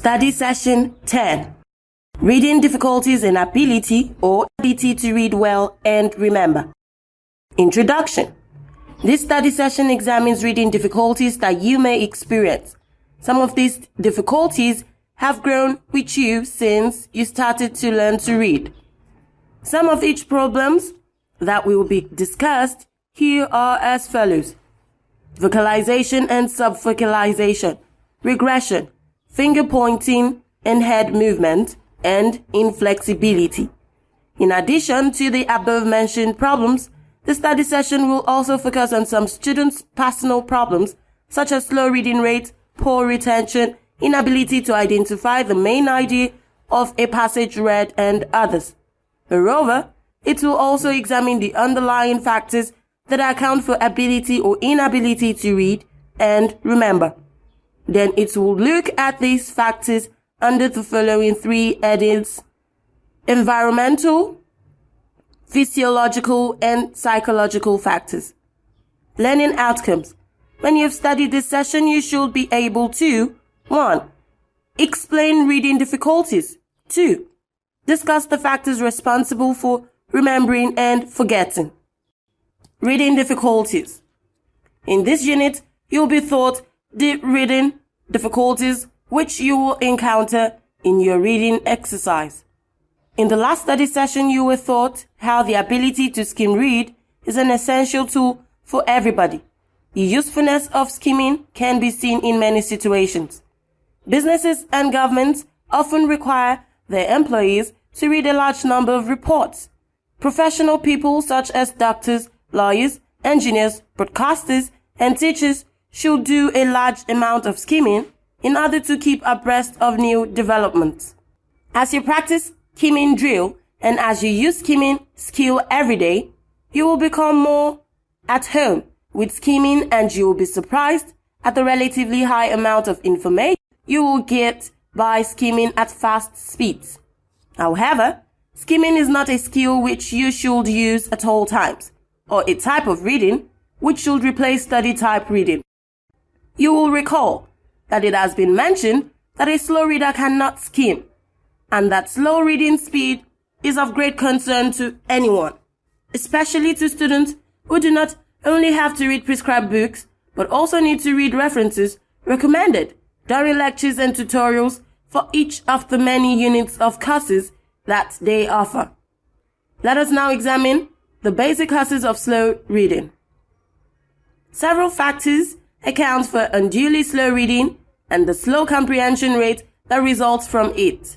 Study Session 10. Reading difficulties and ability or ability to read well and remember. Introduction. This study session examines reading difficulties that you may experience. Some of these difficulties have grown with you since you started to learn to read. Some of each problems that will be discussed here are as follows: vocalization and subvocalization, regression, finger pointing and head movement, and inflexibility. In addition to the above-mentioned problems, the study session will also focus on some students' personal problems such as slow reading rate, poor retention, inability to identify the main idea of a passage read, and others. Moreover, it will also examine the underlying factors that account for ability or inability to read and remember. Then it will look at these factors under the following three headings: environmental, physiological, and psychological factors. Learning outcomes. When you have studied this session, you should be able to 1. Explain reading difficulties. 2. Discuss the factors responsible for remembering and forgetting. Reading difficulties. In this unit, you'll be taught the reading difficulties which you will encounter in your reading exercise. In the last study session, you were taught how the ability to skim read is an essential tool for everybody. The usefulness of skimming can be seen in many situations. Businesses and governments often require their employees to read a large number of reports. Professional people such as doctors, lawyers, engineers, broadcasters, and teachers should do a large amount of skimming in order to keep abreast of new developments. As you practice skimming drill and as you use skimming skill every day, you will become more at home with skimming, and you will be surprised at the relatively high amount of information you will get by skimming at fast speeds. However, skimming is not a skill which you should use at all times, or a type of reading which should replace study type reading. You will recall that it has been mentioned that a slow reader cannot skim, and that slow reading speed is of great concern to anyone, especially to students who do not only have to read prescribed books, but also need to read references recommended during lectures and tutorials for each of the many units of courses that they offer. Let us now examine the basic causes of slow reading. Several factors account for unduly slow reading and the slow comprehension rate that results from it.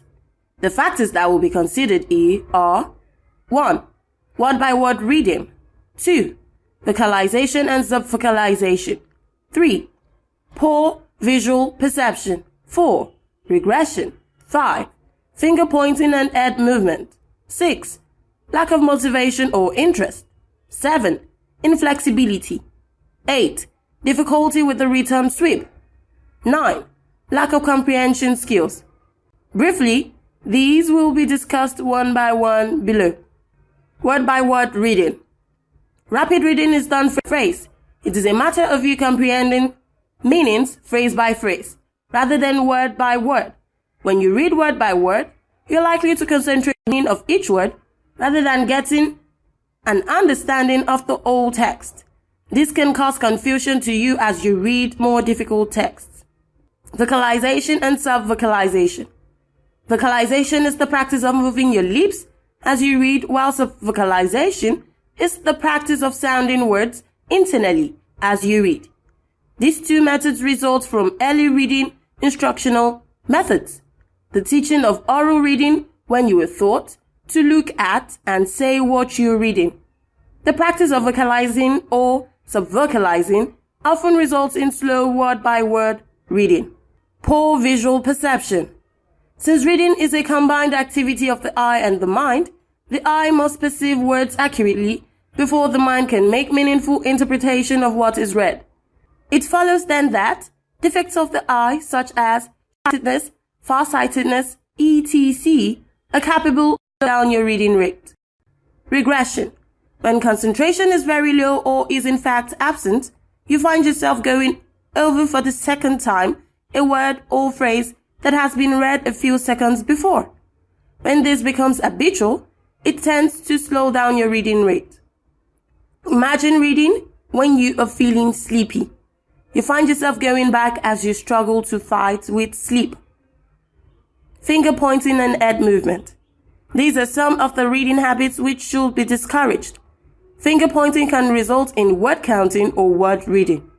The factors that will be considered here are: 1. Word-by-word reading. 2. Vocalization and subvocalization. 3. Poor visual perception. 4. Regression. 5. Finger pointing and head movement. 6. Lack of motivation or interest. 7. Inflexibility. 8. Difficulty with the return sweep. 9. Lack of comprehension skills. Briefly, these will be discussed one by one below. Word-by-word reading. Rapid reading is done phrase. It is a matter of you comprehending meanings phrase by phrase, rather than word by word. When you read word by word, you're likely to concentrate on the meaning of each word, rather than getting an understanding of the whole text. This can cause confusion to you as you read more difficult texts. Vocalization and subvocalization. Vocalization is the practice of moving your lips as you read, while subvocalization is the practice of sounding words internally as you read. These two methods result from early reading instructional methods, the teaching of oral reading when you were taught to look at and say what you're reading. The practice of vocalizing or subvocalizing often results in slow word-by-word reading. Poor visual perception. Since reading is a combined activity of the eye and the mind, the eye must perceive words accurately before the mind can make meaningful interpretation of what is read. It follows then that defects of the eye, such as short-sightedness, far-sightedness, etc., are capable of slowing down your reading rate. Regression. When concentration is very low or is in fact absent, you find yourself going over for the second time a word or phrase that has been read a few seconds before. When this becomes habitual, it tends to slow down your reading rate. Imagine reading when you are feeling sleepy. You find yourself going back as you struggle to fight with sleep. Finger pointing and head movement. These are some of the reading habits which should be discouraged. Finger pointing can result in word counting or word reading.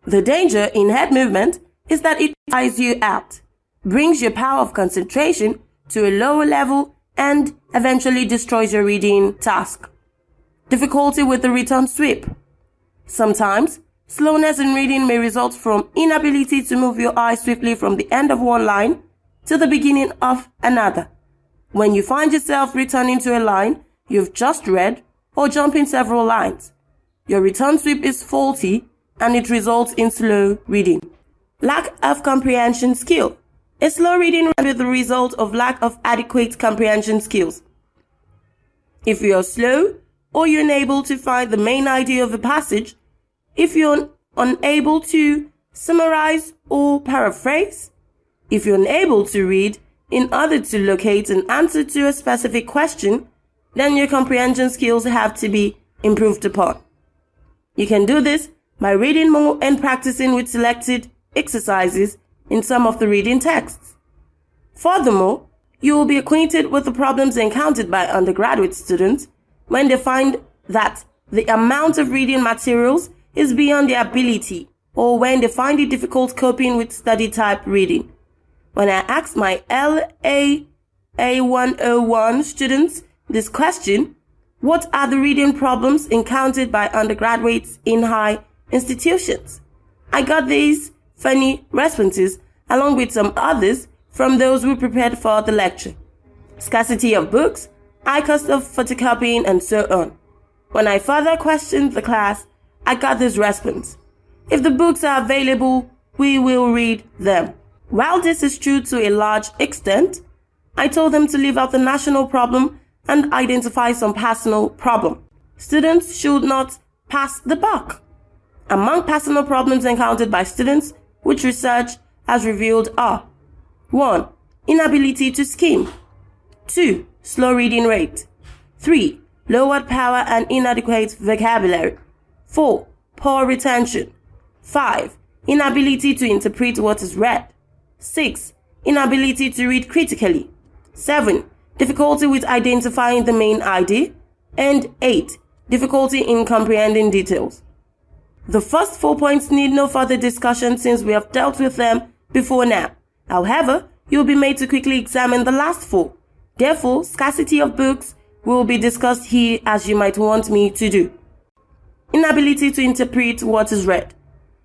The danger in head movement is that it tires you out, brings your power of concentration to a lower level, and eventually destroys your reading task. Difficulty with the return sweep. Sometimes, slowness in reading may result from inability to move your eyes swiftly from the end of one line to the beginning of another. When you find yourself returning to a line you've just read or jumping several lines, your return sweep is faulty and it results in slow reading. Lack of comprehension skill. A slow reading is the result of lack of adequate comprehension skills. If you are slow or you're unable to find the main idea of a passage, if you're unable to summarize or paraphrase, if you're unable to read in order to locate an answer to a specific question, then your comprehension skills have to be improved upon. You can do this by reading more and practicing with selected exercises in some of the reading texts. Furthermore, you will be acquainted with the problems encountered by undergraduate students when they find that the amount of reading materials is beyond their ability, or when they find it difficult coping with study type reading. When I asked my LA A101 students this question, what are the reading problems encountered by undergraduates in high institutions? I got these funny responses along with some others from those who prepared for the lecture. Scarcity of books, high cost of photocopying, and so on. When I further questioned the class, I got this response: if the books are available, we will read them. While this is true to a large extent, I told them to leave out the national problem and identify some personal problem. Students should not pass the buck. Among personal problems encountered by students, which research has revealed are: 1. Inability to skim. 2. Slow reading rate. 3. Lowered power and inadequate vocabulary. 4. Poor retention. 5. Inability to interpret what is read. 6. Inability to read critically. 7. Difficulty with identifying the main idea. And 8. Difficulty in comprehending details. The first 4 points need no further discussion since we have dealt with them before now. However, you'll be made to quickly examine the last 4. Therefore, scarcity of books will be discussed here as you might want me to do. Inability to interpret what is read.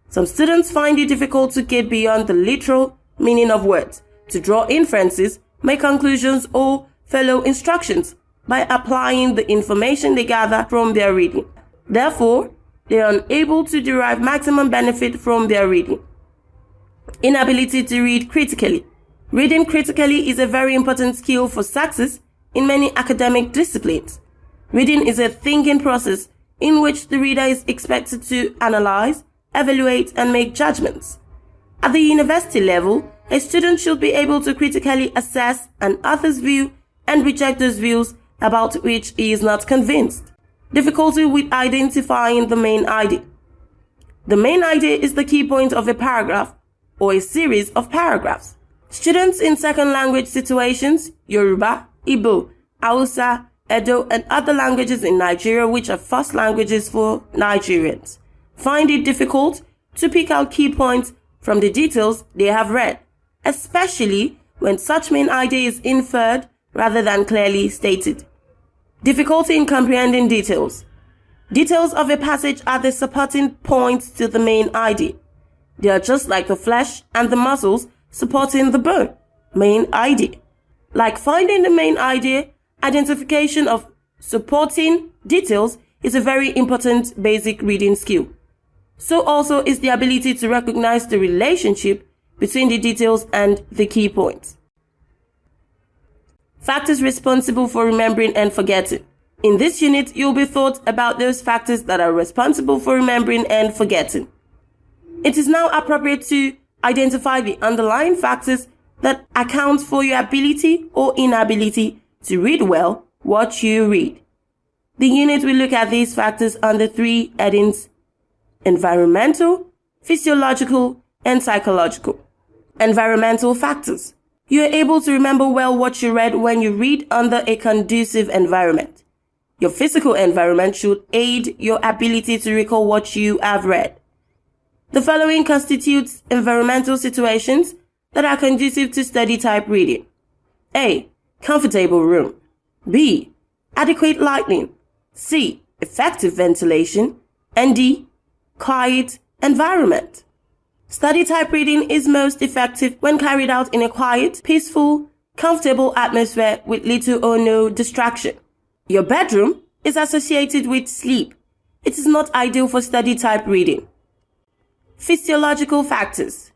Some students find it difficult to get beyond the literal meaning of words, to draw inferences, make conclusions, or follow instructions by applying the information they gather from their reading. Therefore, they are unable to derive maximum benefit from their reading. Inability to read critically. Reading critically is a very important skill for success in many academic disciplines. Reading is a thinking process in which the reader is expected to analyze, evaluate, and make judgments. At the university level, a student should be able to critically assess an author's view and reject those views about which he is not convinced. Difficulty with identifying the main idea. The main idea is the key point of a paragraph or a series of paragraphs. Students in second language situations, Yoruba, Igbo, Hausa, Edo, and other languages in Nigeria which are first languages for Nigerians, find it difficult to pick out key points from the details they have read, especially when such main idea is inferred rather than clearly stated. Difficulty in comprehending details. Details of a passage are the supporting points to the main idea. They are just like the flesh and the muscles supporting the bone, main idea. Like finding the main idea, identification of supporting details is a very important basic reading skill. So also is the ability to recognize the relationship between the details and the key points. Factors responsible for remembering and forgetting. In this unit, you'll be taught about those factors that are responsible for remembering and forgetting. It is now appropriate to identify the underlying factors that account for your ability or inability to read well what you read. The unit will look at these factors under 3 headings: environmental, physiological, and psychological. Environmental factors. You are able to remember well what you read when you read under a conducive environment. Your physical environment should aid your ability to recall what you have read. The following constitutes environmental situations that are conducive to study type reading. A. Comfortable room. B. Adequate lighting. C. Effective ventilation. And D. Quiet environment. Study type reading is most effective when carried out in a quiet, peaceful, comfortable atmosphere with little or no distraction. Your bedroom is associated with sleep. It is not ideal for study type reading. Physiological factors.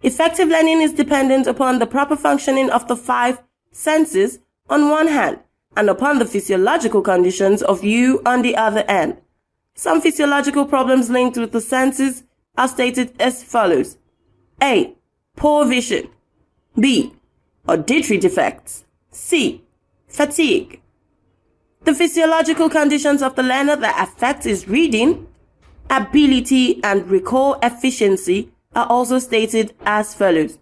Effective learning is dependent upon the proper functioning of the 5 senses on one hand and upon the physiological conditions of you on the other hand. Some physiological problems linked with the senses are stated as follows. A. Poor vision. B. Auditory defects. C. Fatigue. The physiological conditions of the learner that affect his reading ability and recall efficiency are also stated as follows.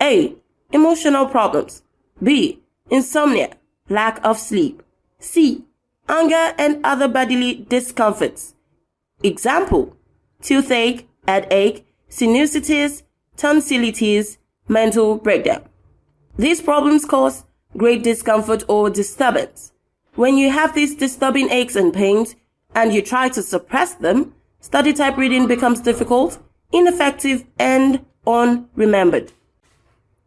A. Emotional problems. B. Insomnia, lack of sleep. C. Anger and other bodily discomforts. Example: toothache, headache, sinusitis, tonsillitis, mental breakdown. These problems cause great discomfort or disturbance. When you have these disturbing aches and pains and you try to suppress them, study type reading becomes difficult, ineffective, and unremembered.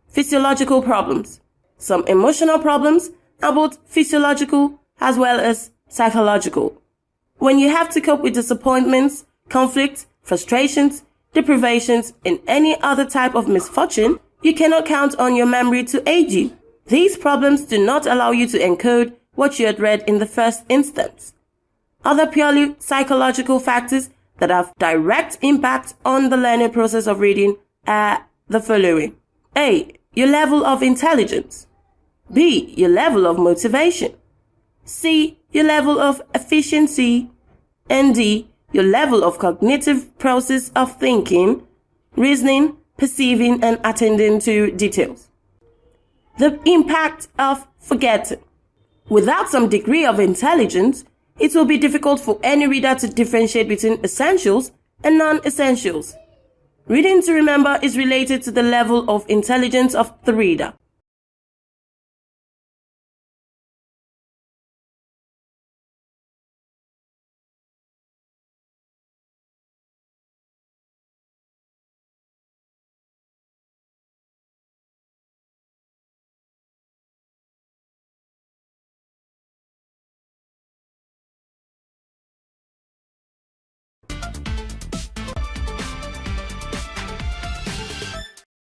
Physiological problems. Some emotional problems are both physiological as well as psychological. When you have to cope with disappointments, conflicts, frustrations, deprivations, and any other type of misfortune, you cannot count on your memory to aid you. These problems do not allow you to encode what you had read in the first instance. Other purely psychological factors that have direct impact on the learning process of reading are the following. A. Your level of intelligence. B. Your level of motivation. C. Your level of efficiency. And D. Your level of cognitive process of thinking, reasoning, perceiving, and attending to details. The impact of forgetting. Without some degree of intelligence, it will be difficult for any reader to differentiate between essentials and non-essentials. Reading to remember is related to the level of intelligence of the reader.